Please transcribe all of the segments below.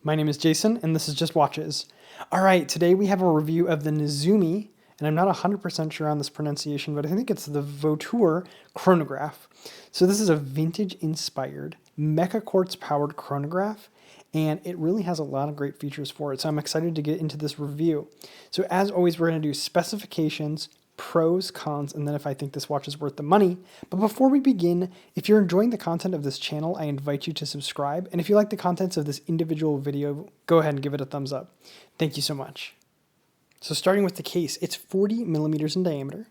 My name is Jason, and this is Just Watches. All right, today we have a review of the Nezumi, and I'm not 100% sure on this pronunciation, but I think it's the Voiture chronograph. So this is a vintage-inspired, mecha quartz-powered chronograph, and it really has a lot of great features for it, so I'm excited to get into this review. So as always, we're going to do specifications, pros, cons, and then if I think this watch is worth the money. But before we begin, if you're enjoying the content of this channel, I invite you to subscribe. And if you like the contents of this individual video, go ahead and give it a thumbs up. Thank you so much. So starting with the case, it's 40 millimeters in diameter.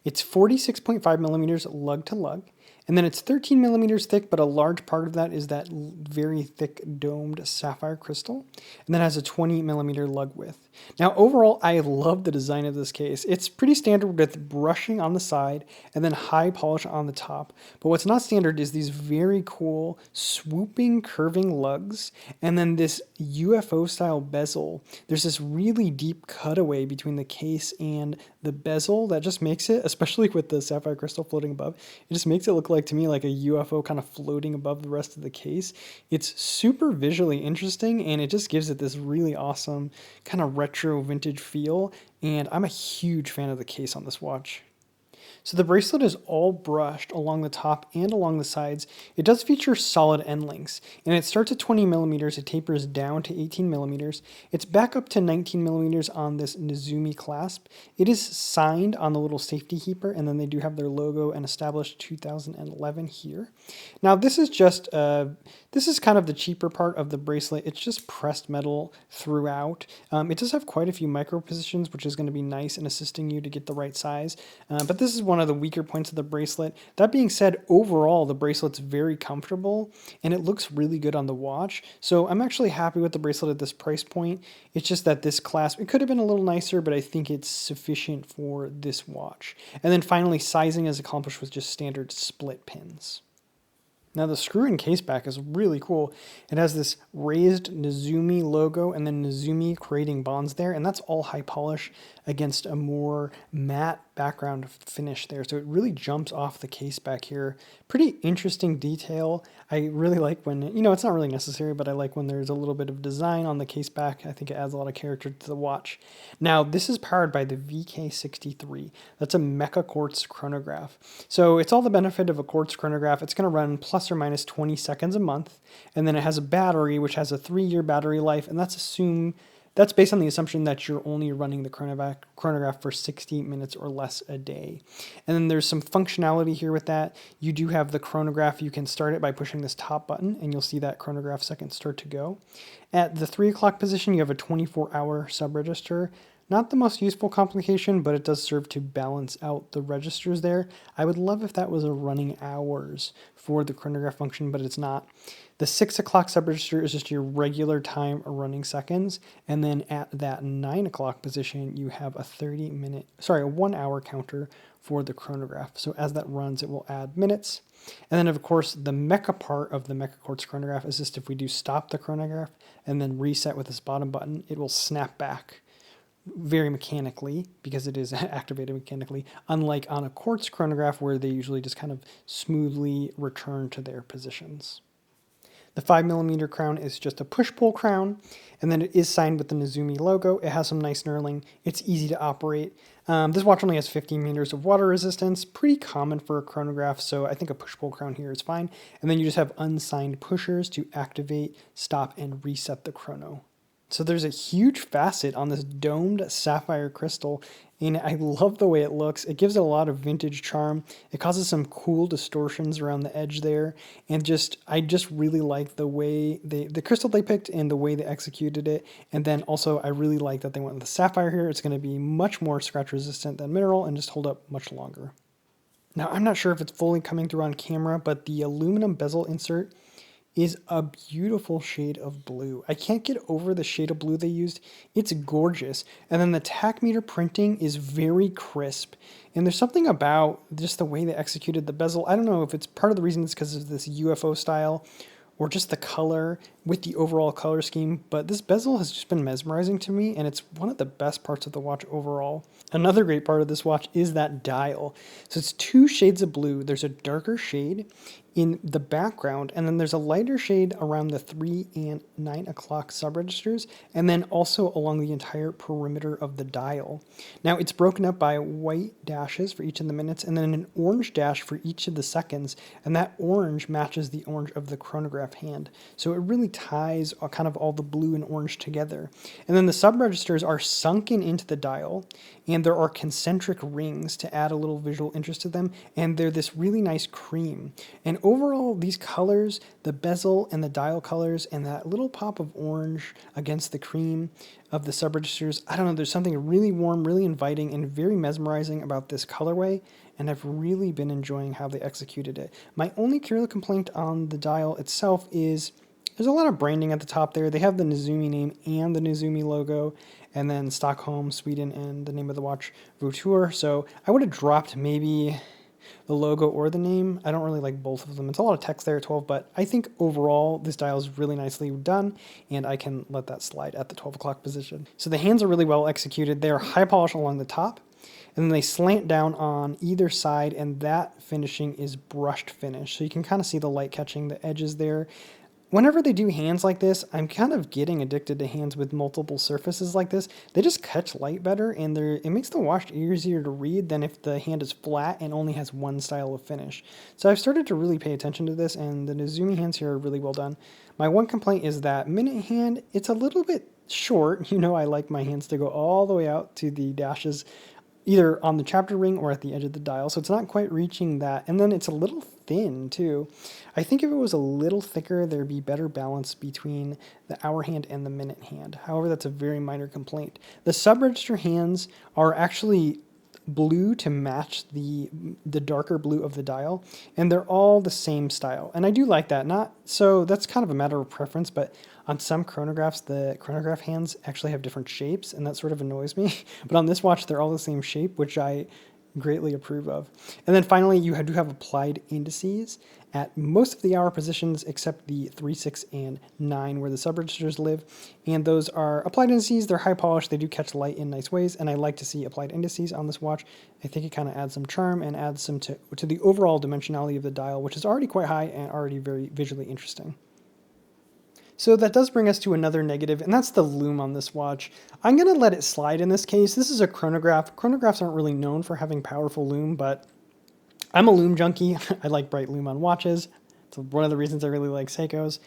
It's 46.5 millimeters lug to lug. And then it's 13 millimeters thick, but a large part of that is that very thick domed sapphire crystal. And then has a 20 millimeter lug width. Now, overall, I love the design of this case. It's pretty standard with brushing on the side and then high polish on the top. But what's not standard is these very cool swooping curving lugs and then this UFO style bezel. There's this really deep cutaway between the case and the bezel that just makes it, especially with the sapphire crystal floating above, it just makes it look like to me like a UFO kind of floating above the rest of the case. It's super visually interesting and it just gives it this really awesome kind of retro vintage feel, and I'm a huge fan of the case on this watch. So the bracelet is all brushed along the top and along the sides. It does feature solid end links, and it starts at 20 millimeters. It tapers down to 18 millimeters. It's back up to 19 millimeters on this Nezumi clasp. It is signed on the little safety keeper, and then they do have their logo and established 2011 here. Now this is kind of the cheaper part of the bracelet. It's just pressed metal throughout. It does have quite a few micro positions, which is going to be nice in assisting you to get the right size. But this is one of the weaker points of the bracelet. That being said, overall, the bracelet's very comfortable and it looks really good on the watch. So I'm actually happy with the bracelet at this price point. It's just that this clasp, it could have been a little nicer, but I think it's sufficient for this watch. And then finally, sizing is accomplished with just standard split pins. Now the screw-in case back is really cool. It has this raised Nezumi logo and then Nezumi creating bonds there, and that's all high polish against a more matte background finish there. So it really jumps off the case back here. Pretty interesting detail. I really like when, it's not really necessary, but I like when there's a little bit of design on the case back. I think it adds a lot of character to the watch. Now this is powered by the VK63. That's a mecha quartz chronograph. So it's all the benefit of a quartz chronograph. It's going to run plus or minus 20 seconds a month. And then it has a battery, which has a 3-year battery life. And that's based on the assumption that you're only running the chronograph for 60 minutes or less a day. And then there's some functionality here with that. You do have the chronograph. You can start it by pushing this top button, and you'll see that chronograph seconds start to go. At the 3 o'clock position, you have a 24-hour sub-register. Not the most useful complication, but it does serve to balance out the registers there. I would love if that was a running hours for the chronograph function, but it's not. The 6 o'clock sub-register is just your regular time running seconds. And then at that 9 o'clock position, you have a 1-hour counter for the chronograph. So as that runs, it will add minutes. And then of course, the mecha part of the mecha quartz chronograph is just if we do stop the chronograph and then reset with this bottom button, it will snap back very mechanically because it is activated mechanically, unlike on a quartz chronograph where they usually just kind of smoothly return to their positions. The 5 millimeter crown is just a push-pull crown, and then it is signed with the Nezumi logo. It has some nice knurling. It's easy to operate. This watch only has 15 meters of water resistance, pretty common for a chronograph, so I think a push-pull crown here is fine. And then you just have unsigned pushers to activate, stop, and reset the chrono. So there's a huge facet on this domed sapphire crystal, and I love the way it looks. It gives it a lot of vintage charm. It causes some cool distortions around the edge there, and I just really like the way the crystal they picked and the way they executed it. And then also I really like that they went with the sapphire here. It's going to be much more scratch resistant than mineral and just hold up much longer. Now I'm not sure if it's fully coming through on camera, but the aluminum bezel insert is a beautiful shade of blue. I can't get over the shade of blue they used. It's gorgeous. And then the tachymeter printing is very crisp. And there's something about just the way they executed the bezel. I don't know if it's part of the reason it's because of this UFO style or just the color with the overall color scheme, but this bezel has just been mesmerizing to me, and it's one of the best parts of the watch overall. Another great part of this watch is that dial. So it's 2 shades of blue. There's a darker shade in the background, and then there's a lighter shade around the 3 and 9 o'clock sub-registers, and then also along the entire perimeter of the dial. Now it's broken up by white dashes for each of the minutes, and then an orange dash for each of the seconds, and that orange matches the orange of the chronograph hand. So it really ties kind of all the blue and orange together. And then the sub-registers are sunken into the dial, and there are concentric rings to add a little visual interest to them, and they're this really nice cream. And overall, these colors, the bezel and the dial colors, and that little pop of orange against the cream of the sub-registers, I don't know, there's something really warm, really inviting, and very mesmerizing about this colorway, and I've really been enjoying how they executed it. My only real complaint on the dial itself is there's a lot of branding at the top there. They have the Nezumi name and the Nezumi logo, and then Stockholm, Sweden, and the name of the watch, Voiture. So I would have dropped maybe the logo or the name. I don't really like both of them. It's a lot of text there at 12, but I think overall this dial is really nicely done, and I can let that slide at the 12 o'clock position. So the hands are really well executed. They're high polish along the top, and then they slant down on either side, and that finishing is brushed finish. So you can kind of see the light catching the edges there. Whenever they do hands like this, I'm kind of getting addicted to hands with multiple surfaces like this. They just catch light better, and it makes the watch easier to read than if the hand is flat and only has one style of finish. So I've started to really pay attention to this, and the Nezumi hands here are really well done. My one complaint is that minute hand, it's a little bit short. You know, I like my hands to go all the way out to the dashes, either on the chapter ring or at the edge of the dial, so it's not quite reaching that. And then it's a little thin too. I think if it was a little thicker, there'd be better balance between the hour hand and the minute hand. However, that's a very minor complaint. The sub-register hands are actually blue to match the darker blue of the dial, and they're all the same style, and I do like that. Not so that's kind of a matter of preference, but on some chronographs the chronograph hands actually have different shapes, and that sort of annoys me. But on this watch they're all the same shape, which I greatly approve of. And then finally, you do have applied indices at most of the hour positions except the 3, 6, and 9 where the sub-registers live. And those are applied indices. They're high polished. They do catch light in nice ways, and I like to see applied indices on this watch. I think it kind of adds some charm and adds some to the overall dimensionality of the dial, which is already quite high and already very visually interesting. So that does bring us to another negative, and that's the lume on this watch. I'm going to let it slide in this case. This is a chronograph. Chronographs aren't really known for having powerful lume, but I'm a lume junkie. I like bright lume on watches. It's one of the reasons I really like Seiko's.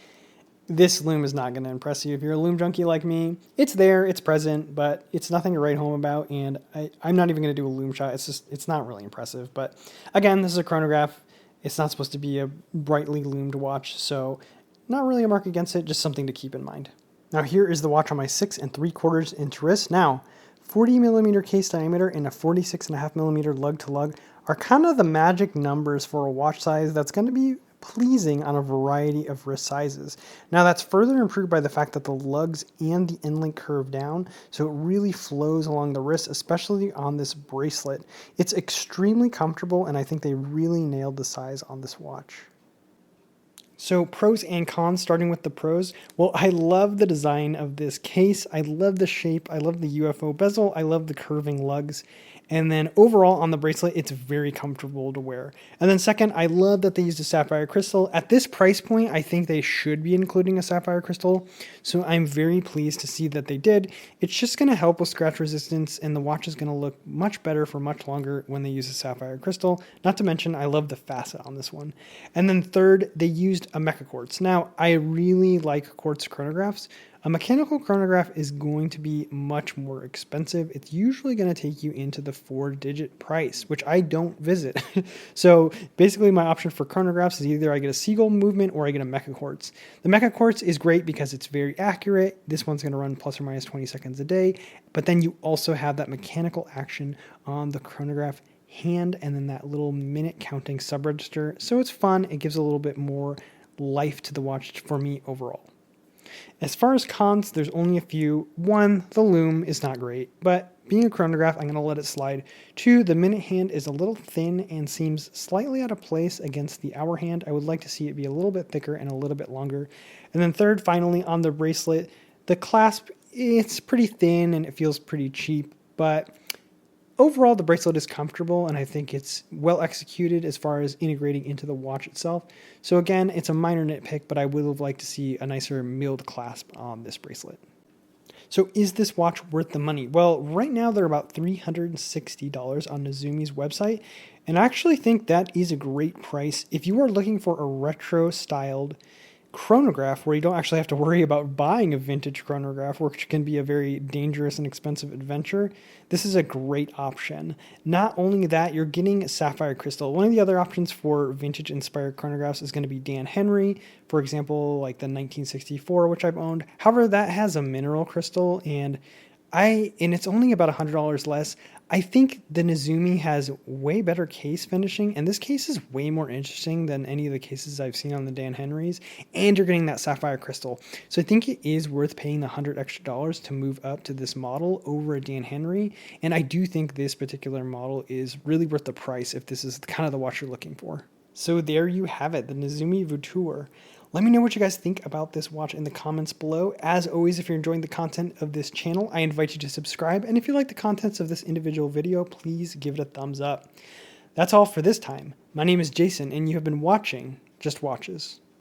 This lume is not going to impress you if you're a lume junkie like me. It's there, it's present, but it's nothing to write home about, and I'm not even going to do a lume shot. It's not really impressive. But again, this is a chronograph. It's not supposed to be a brightly lumed watch, so not really a mark against it, just something to keep in mind. Now here is the watch on my 6 3/4 inch wrist. Now, 40 millimeter case diameter and a 46.5 millimeter lug to lug are kind of the magic numbers for a watch size that's going to be pleasing on a variety of wrist sizes. Now that's further improved by the fact that the lugs and the end link curve down, so it really flows along the wrist, especially on this bracelet. It's extremely comfortable, and I think they really nailed the size on this watch. So pros and cons, starting with the pros. Well, I love the design of this case. I love the shape. I love the UFO bezel. I love the curving lugs. And then overall on the bracelet, it's very comfortable to wear. And then second, I love that they used a sapphire crystal. At this price point, I think they should be including a sapphire crystal. So I'm very pleased to see that they did. It's just going to help with scratch resistance, and the watch is going to look much better for much longer when they use a sapphire crystal. Not to mention, I love the facet on this one. And then third, they used a mecha quartz. Now, I really like quartz chronographs. A mechanical chronograph is going to be much more expensive. It's usually going to take you into the 4-digit price, which I don't visit. So basically my option for chronographs is either I get a Seagull movement or I get a mecha quartz. The mecha quartz is great because it's very accurate. This one's going to run plus or minus 20 seconds a day, but then you also have that mechanical action on the chronograph hand and then that little minute counting sub-register. So it's fun. It gives a little bit more life to the watch for me overall. As far as cons, there's only a few. 1, the lume is not great, but being a chronograph, I'm going to let it slide. 2, the minute hand is a little thin and seems slightly out of place against the hour hand. I would like to see it be a little bit thicker and a little bit longer. And then third, finally, on the bracelet, the clasp, it's pretty thin and it feels pretty cheap, but overall, the bracelet is comfortable, and I think it's well executed as far as integrating into the watch itself. So again, it's a minor nitpick, but I would have liked to see a nicer milled clasp on this bracelet. So is this watch worth the money? Well, right now they're about $360 on Nezumi's website, and I actually think that is a great price if you are looking for a retro-styled chronograph where you don't actually have to worry about buying a vintage chronograph, which can be a very dangerous and expensive adventure. This is a great option. Not only that, you're getting sapphire crystal. One of the other options for vintage inspired chronographs is going to be Dan Henry, for example, like the 1964, which I've owned. However, that has a mineral crystal, and it's only about $100 less. I think the Nezumi has way better case finishing, and this case is way more interesting than any of the cases I've seen on the Dan Henrys, and you're getting that sapphire crystal. So I think it is worth paying the $100 extra to move up to this model over a Dan Henry, and I do think this particular model is really worth the price if this is kind of the watch you're looking for. So there you have it, the Nezumi Voiture. Let me know what you guys think about this watch in the comments below. As always, if you're enjoying the content of this channel, I invite you to subscribe. And if you like the contents of this individual video, please give it a thumbs up. That's all for this time. My name is Jason, and you have been watching Just Watches.